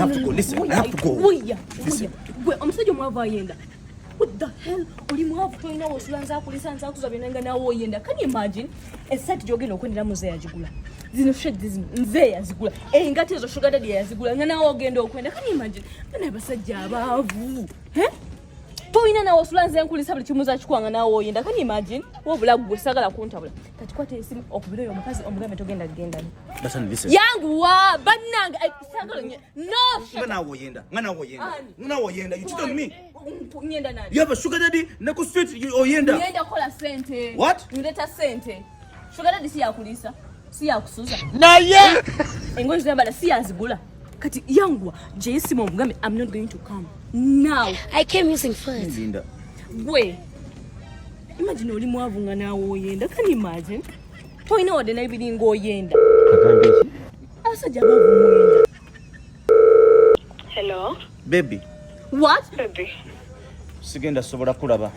have to go. Listen, I have to go. Wait, Omusajja Omwavu ayenda. What the hell? Oli mwavu toyina wosulanza kulisa nza kuza byenanga nawo oyenda. Can you imagine? Esati jogeno okwendera muze yagigula. Zino shade zino nze yazigula. Ngate ezo sugar daddy yazigula. Nga nawo ogenda okwenda. Can you imagine? Bana basajja abaavu. Toyina nawo osulanza enkulisa buli kimuza kikwanga nawo oyenda. Can you imagine? Wobula gwe sagala kuntabula. Kati kwate esimu okubiroyo omukazi omugambe togenda genda. Listen. Yangu wa bananga sagala no shit. Ngana woyenda. You cheat on me. Nyenda nani? You have a sugar daddy na ku street oyenda. Nyenda kola sente. What? Nileta sente. Sugar daddy si yakulisa. Si yakusuza. Naye. Engozi zambala si yazigula. Kati yangu JC Mugambe, I'm not going to come. Now. I came using funds. Linda. Gwe. Imagine oli mwavu nga nawo oyenda. Can you imagine? Toyina ode na ibidi ngo oyenda. Akambechi. Asajja bavu mwenda. Hello. Baby. What? Baby. Sigenda sobola kulaba.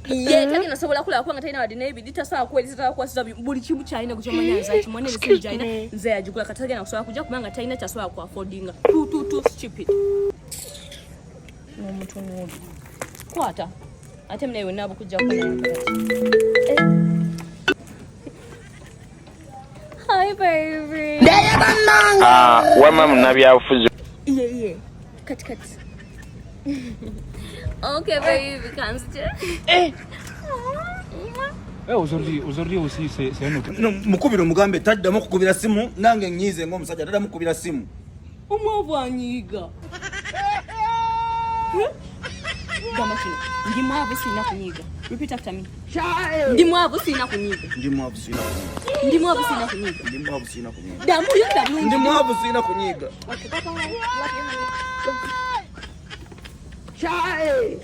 Tani nasobola kulaba kwanga tayina wadde n'ebidi tasobola kuweleza kwasiza buli kimu kyalina kukyomanya kimone bisijjaina nze yagigula kataga nakusobola kujja kubanga tayina kyasobola ku affordinga. Too stupid. N'omuntu n'obi. Kwata. Ate mna yonna abukujja kukola. Hi baby. Wama mnabyafuzi. Yeah. Kati. Okay baby, comes Aujourd'hui aussi c'est un autre. No mukubira Mugambe taddamu kukubira simu nange nyize ng'omusajja taddamu kukubira simu. Omwavu anyiga. Gamba kino. Ndi mwavu sina kunyiga. Repeat after me. Ndi mwavu sina kunyiga. Damu yenda bulungi. Ndi mwavu sina kunyiga. Okay, bye bye. Love you honey.